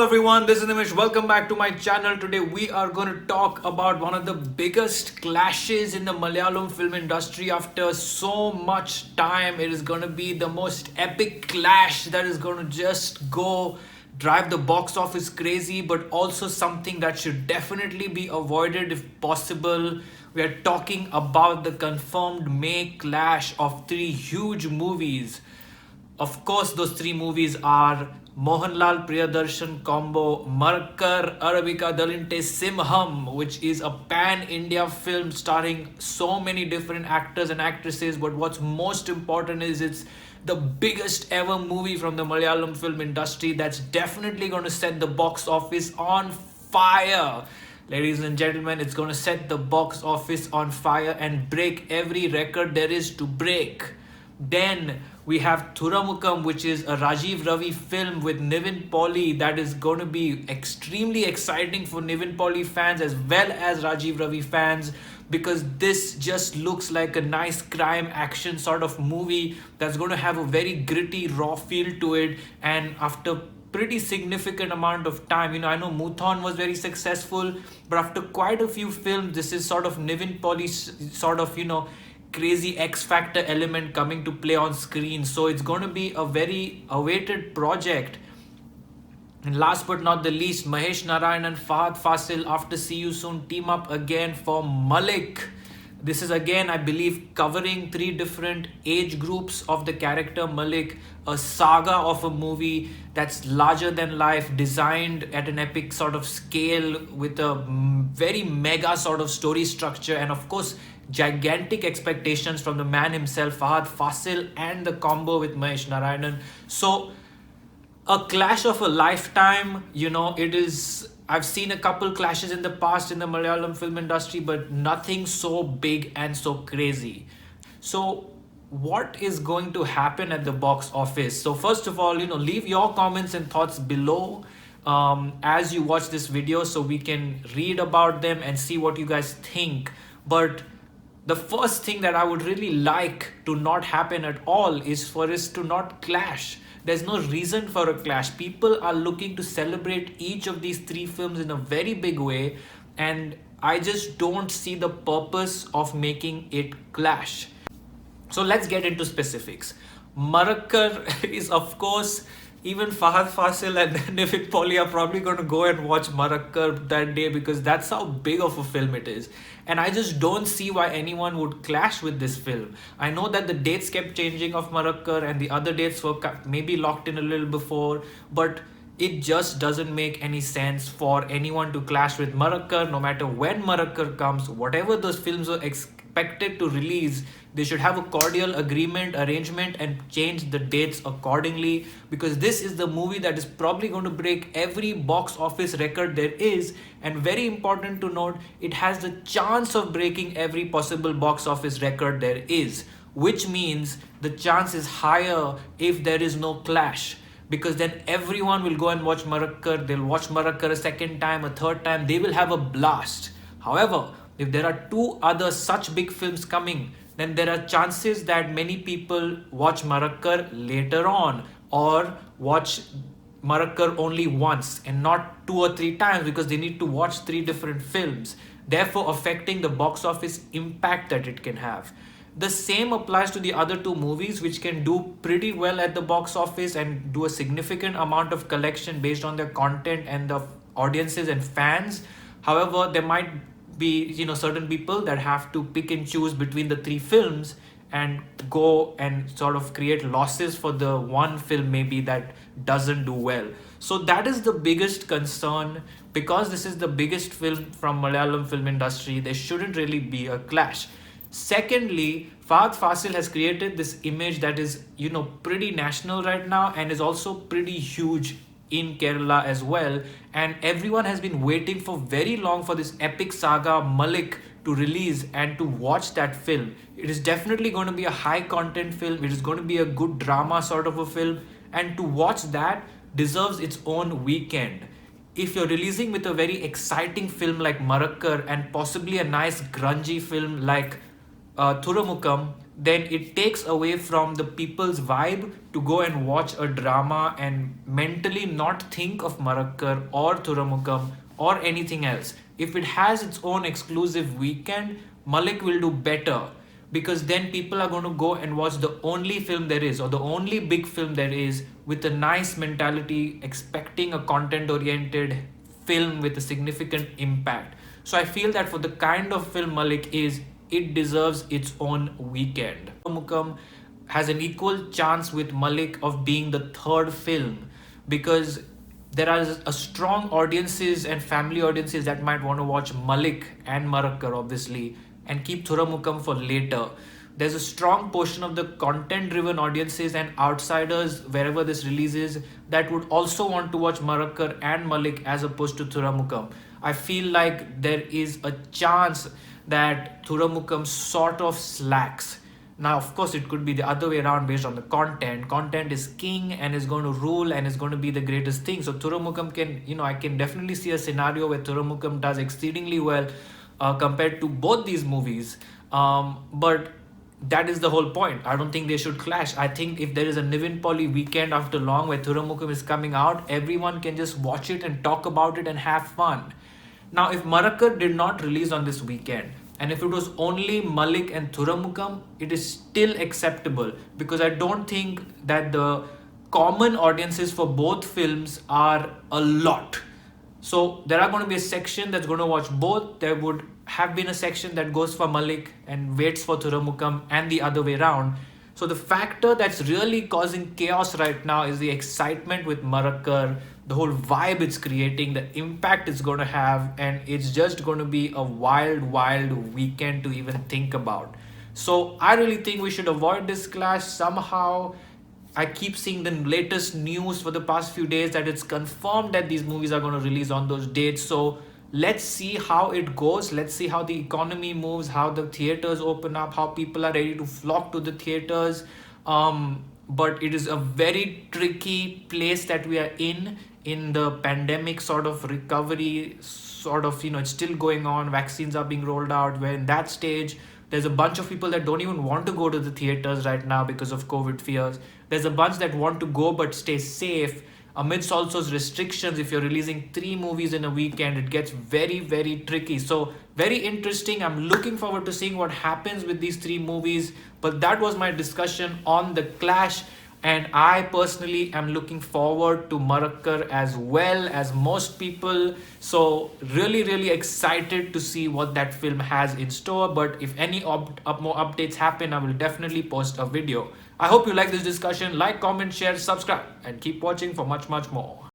Everyone, this is Nimish. Welcome back to my channel. Today we are going to talk about one of the biggest clashes in the Malayalam film industry after so much time. It is going to be the most epic clash that is going to just go drive the box office crazy, but also something that should definitely be avoided if possible. We are talking about the confirmed May clash of three huge movies. Of course, those three movies are Mohanlal Priyadarshan combo Marakkar Arabika Dalinte Simham, which is a pan-India film starring so many different actors and actresses. But what's most important is it's the biggest ever movie from the Malayalam film industry that's definitely going to set the box office on fire. Ladies and gentlemen, it's going to set the box office on fire and break every record there is to break. Then we have Thuramukham, which is a Rajiv Ravi film with Nivin Pauly that is going to be extremely exciting for Nivin Pauly fans as well as Rajiv Ravi fans, because this just looks like a nice crime action sort of movie that's going to have a very gritty, raw feel to it. And after pretty significant amount of time, I know Muthon was very successful, but after quite a few films, this is sort of Nivin Pauly's sort of crazy X Factor element coming to play on screen. So it's going to be a very awaited project. And last but not the least, Mahesh Narayan and Fahad Fasil, after See You Soon, team up again for Malik. This is again, I believe, covering three different age groups of the character Malik, a saga of a movie that's larger than life, designed at an epic sort of scale with a very mega sort of story structure, and of course, gigantic expectations from the man himself, Fahad Fasil, and the combo with Mahesh Narayanan. So, a clash of a lifetime. It is. I've seen a couple clashes in the past in the Malayalam film industry, but nothing so big and so crazy. So, what is going to happen at the box office? So, first of all, leave your comments and thoughts below as you watch this video so we can read about them and see what you guys think. But the first thing that I would really like to not happen at all is for us to not clash. There's no reason for a clash. People are looking to celebrate each of these three films in a very big way, and I just don't see the purpose of making it clash. So let's get into specifics. Marakkar is, of course, even Fahad Fasil and Nivin Pauly are probably going to go and watch Marakkar that day because that's how big of a film it is. And I just don't see why anyone would clash with this film. I know that the dates kept changing of Marakkar and the other dates were maybe locked in a little before, but it just doesn't make any sense for anyone to clash with Marakkar. No matter when Marakkar comes, whatever those films are expected to release, they should have a cordial agreement, arrangement, and change the dates accordingly, because this is the movie that is probably going to break every box office record there is. And very important to note, it has the chance of breaking every possible box office record there is, which means the chance is higher if there is no clash, because then everyone will go and watch Marakkar. They'll watch Marakkar a second time, a third time. They will have a blast. However, if there are two other such big films coming, then there are chances that many people watch Marakkar later on or watch Marakkar only once and not two or three times, because they need to watch three different films, therefore affecting the box office impact that it can have. The same applies to the other two movies, which can do pretty well at the box office and do a significant amount of collection based on their content and the audiences and fans. However, there might be certain people that have to pick and choose between the three films and go and sort of create losses for the one film maybe that doesn't do well. So that is the biggest concern. Because this is the biggest film from Malayalam film industry, there shouldn't really be a clash. Secondly, Fahad Fasil has created this image that is pretty national right now and is also pretty huge in Kerala as well, and everyone has been waiting for very long for this epic saga Malik to release and to watch that film. It is definitely going to be a high content film. It is going to be a good drama sort of a film, and to watch that deserves its own weekend. If you're releasing with a very exciting film like Marakkar and possibly a nice grungy film like Thuramukham, then it takes away from the people's vibe to go and watch a drama and mentally not think of Marakkar or Thuramukham or anything else. If it has its own exclusive weekend, Malik will do better, because then people are going to go and watch the only film there is, or the only big film there is, with a nice mentality, expecting a content oriented film with a significant impact. So I feel that for the kind of film Malik is, it deserves its own weekend. Mukam has an equal chance with Malik of being the third film, because there are a strong audiences and family audiences that might want to watch Malik and Marakkar obviously, and keep Thuramukham for later. There's a strong portion of the content driven audiences and outsiders wherever this releases that would also want to watch Marakkar and Malik as opposed to Thuramukham. I feel like there is a chance that Thuramukham sort of slacks. Now, of course, it could be the other way around based on the content. Content is king and is going to rule and is going to be the greatest thing. So Thuramukham can, I can definitely see a scenario where Thuramukham does exceedingly well compared to both these movies. But that is the whole point. I don't think they should clash. I think if there is a Nivin Pauly weekend after long where Thuramukham is coming out, everyone can just watch it and talk about it and have fun. Now, if Marakkar did not release on this weekend, and if it was only Malik and Thuramukham, it is still acceptable, because I don't think that the common audiences for both films are a lot. So there are going to be a section that's going to watch both. There would have been a section that goes for Malik and waits for Thuramukham, and the other way around. So the factor that's really causing chaos right now is the excitement with Marakkar, the whole vibe it's creating, the impact it's going to have, and it's just going to be a wild, wild weekend to even think about. So I really think we should avoid this clash somehow. I keep seeing the latest news for the past few days that it's confirmed that these movies are going to release on those dates. So let's see how it goes. Let's see how the economy moves, how the theaters open up, how people are ready to flock to the theaters. But it is a very tricky place that we are in the pandemic sort of recovery, sort of, it's still going on. Vaccines are being rolled out. We're in that stage. There's a bunch of people that don't even want to go to the theaters right now because of COVID fears. There's a bunch that want to go but stay safe. Amidst all those restrictions, if you're releasing 3 movies in a weekend, it gets very, very tricky. So, very interesting. I'm looking forward to seeing what happens with these 3 movies. But that was my discussion on The Clash. And I personally am looking forward to Marakkar as well as most people. So really, really excited to see what that film has in store. But if any more updates happen, I will definitely post a video. I hope you like this discussion. Like, comment, share, subscribe, and keep watching for much, much more.